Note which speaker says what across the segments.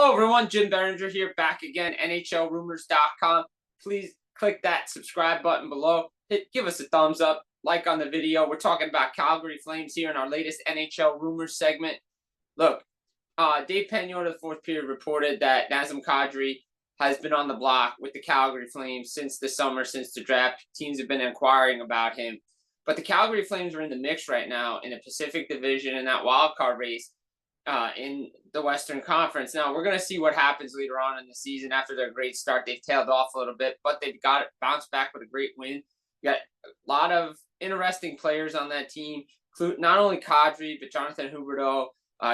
Speaker 1: Hello, everyone. Jim Biringer here, back again, NHLRumors.com. Please click that subscribe button below. Give us a thumbs up, like on the video. We're talking about Calgary Flames here in our latest NHL Rumors segment. Look, Dave Pagnotta, the fourth period, reported that Nazem Kadri has been on the block with the Calgary Flames since the summer, since the draft. Teams have been inquiring about him. But the Calgary Flames are in the mix right now in the Pacific Division in that wild card race in the Western Conference. Now, we're going to see what happens later on in the season after their great start. They've tailed off a little bit, but they've got bounced back with a great win. You got a lot of interesting players on that team, not only Kadri, but Jonathan Huberdeau.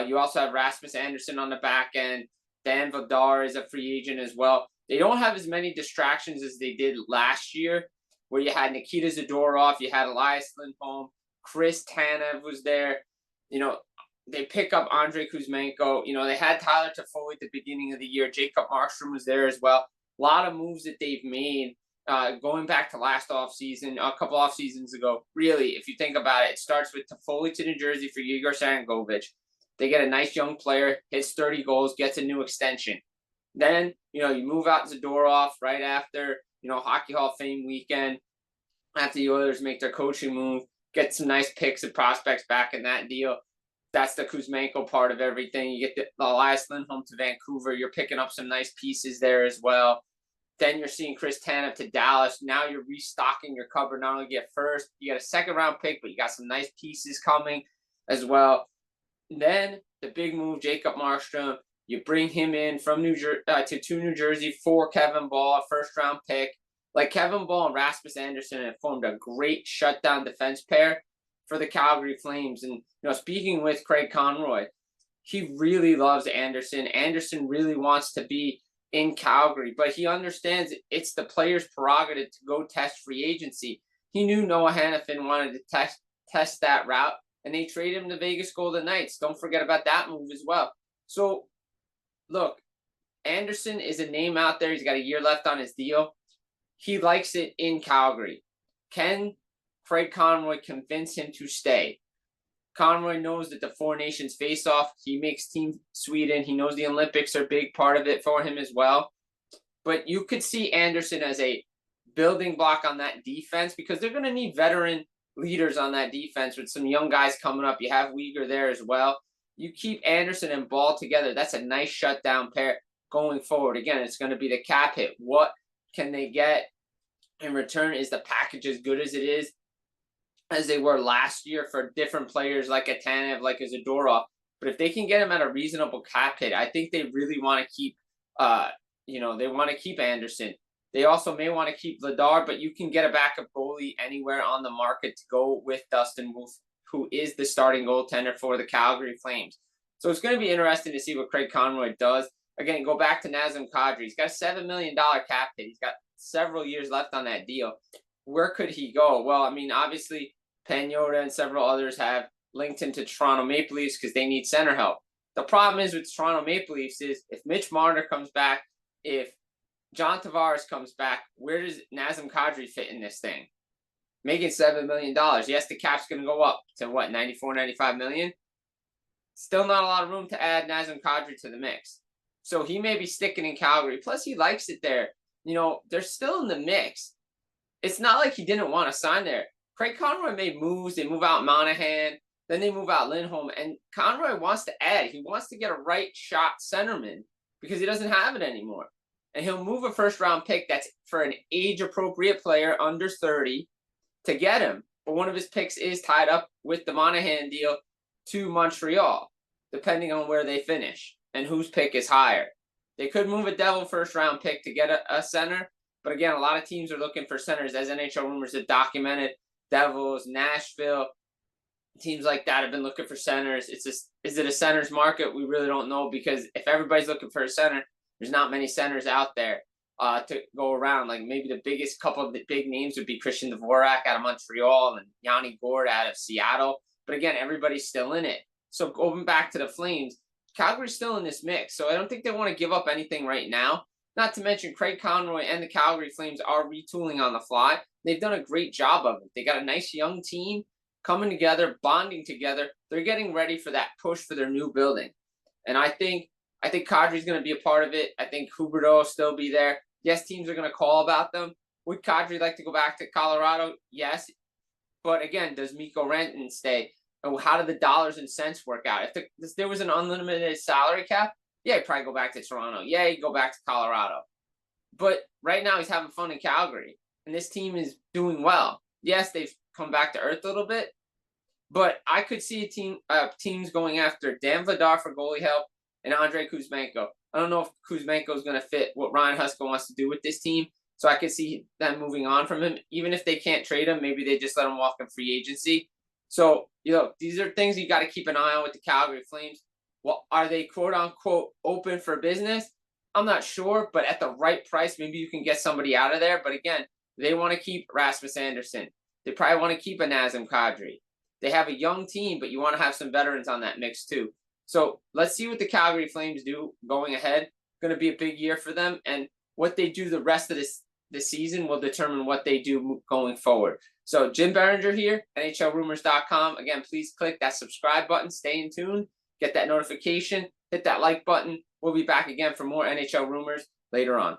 Speaker 1: You also have Rasmus Andersson on the back end. Dan Vladar is a free agent as well. They don't have as many distractions as they did last year, where you had Nikita Zadorov, you had Elias Lindholm, Chris Tanev was there. They pick up Andrei Kuzmenko. They had Tyler Toffoli at the beginning of the year. Jacob Markstrom was there as well. A lot of moves that they've made going back to last offseason, a couple off seasons ago. Really, if you think about it, it starts with Toffoli to New Jersey for Igor Sharangovich. They get a nice young player, hits 30 goals, gets a new extension. Then, you move out Zadorov right after, Hockey Hall of Fame weekend, after the Oilers make their coaching move, get some nice picks and prospects back in that deal. That's the Kuzmenko part of everything. You get the Elias Lindholm to Vancouver. You're picking up some nice pieces there as well. Then you're seeing Chris Tanev to Dallas. Now you're restocking your cupboard. Not only get first, you got a second-round pick, but you got some nice pieces coming as well. And then the big move, Jacob Markstrom. You bring him in from New Jersey for Kevin Ball, a first-round pick. Like Kevin Ball and Rasmus Andersson have formed a great shutdown defense pair for the Calgary Flames. And, speaking with Craig Conroy, he really loves Andersson. Andersson really wants to be in Calgary, but he understands it's the player's prerogative to go test free agency. He knew Noah Hanifin wanted to test that route, and they traded him to Vegas Golden Knights. Don't forget about that move as well. So, look, Andersson is a name out there. He's got a year left on his deal. He likes it in Calgary. Can Craig Conroy convince him to stay? Conroy knows that the Four Nations face-off, he makes Team Sweden. He knows the Olympics are a big part of it for him as well. But you could see Andersson as a building block on that defense because they're going to need veteran leaders on that defense with some young guys coming up. You have Uyghur there as well. You keep Andersson and Ball together. That's a nice shutdown pair going forward. Again, it's going to be the cap hit. What can they get in return? Is the package as good as it is as they were last year for different players like a Tanev, like a Zadorov? But if they can get him at a reasonable cap hit, I think they really want to keep, they want to keep Andersson. They also may want to keep Vladar, but you can get a backup goalie anywhere on the market to go with Dustin Wolf, who is the starting goaltender for the Calgary Flames. So it's going to be interesting to see what Craig Conroy does. Again, go back to Nazem Kadri. He's got a $7 million cap hit. He's got several years left on that deal. Where could he go? Well, obviously, Pagnotta and several others have linked him to Toronto Maple Leafs because they need center help. The problem is with Toronto Maple Leafs is if Mitch Marner comes back, if John Tavares comes back, where does Nazem Kadri fit in this thing? Making $7 million. Yes, the cap's going to go up to what, 94, 95 million? Still not a lot of room to add Nazem Kadri to the mix. So he may be sticking in Calgary. Plus, he likes it there. They're still in the mix. It's not like he didn't want to sign there. Craig Conroy made moves. They move out Monahan. Then they move out Lindholm. And Conroy wants to add. He wants to get a right shot centerman because he doesn't have it anymore. And he'll move a first-round pick that's for an age-appropriate player under 30 to get him. But one of his picks is tied up with the Monahan deal to Montreal, depending on where they finish and whose pick is higher. They could move a Devil first-round pick to get a center. But again, a lot of teams are looking for centers, as NHL Rumors have documented. Devils, Nashville, teams like that have been looking for centers. Is it a center's market? We really don't know because if everybody's looking for a center, there's not many centers out there to go around. Like maybe the biggest couple of the big names would be Christian Dvorak out of Montreal and Yanni Gourde out of Seattle. But again, everybody's still in it. So going back to the Flames, Calgary's still in this mix. So I don't think they want to give up anything right now. Not to mention Craig Conroy and the Calgary Flames are retooling on the fly. They've done a great job of it. They got a nice young team coming together, bonding together. They're getting ready for that push for their new building. And I think I think Kadri's going to be a part of it. I think Huberdeau will still be there. Yes, teams are going to call about them. Would Kadri like to go back to Colorado? Yes. But again, does Mikko Renton stay? And how do the dollars and cents work out? If there was an unlimited salary cap, yeah, he'd probably go back to Toronto. Yeah, he'd go back to Colorado. But right now he's having fun in Calgary. And this team is doing well. Yes, they've come back to earth a little bit. But I could see teams going after Dan Vladar for goalie help and Andrei Kuzmenko. I don't know if Kuzmenko is going to fit what Ryan Huska wants to do with this team. So I could see them moving on from him. Even if they can't trade him, maybe they just let him walk in free agency. So, these are things you got to keep an eye on with the Calgary Flames. Well, are they quote unquote open for business? I'm not sure, but at the right price, maybe you can get somebody out of there. But again, they want to keep Rasmus Anderson. They probably want to keep a Nazem Kadri. They have a young team, but you want to have some veterans on that mix too. So let's see what the Calgary Flames do going ahead. Going to be a big year for them, and what they do the rest of this season will determine what they do going forward. So Jim Biringer here, NHLRumors.com. Again, please click that subscribe button. Stay in tune. Get that notification. Hit that like button. We'll be back again for more NHL Rumors later on.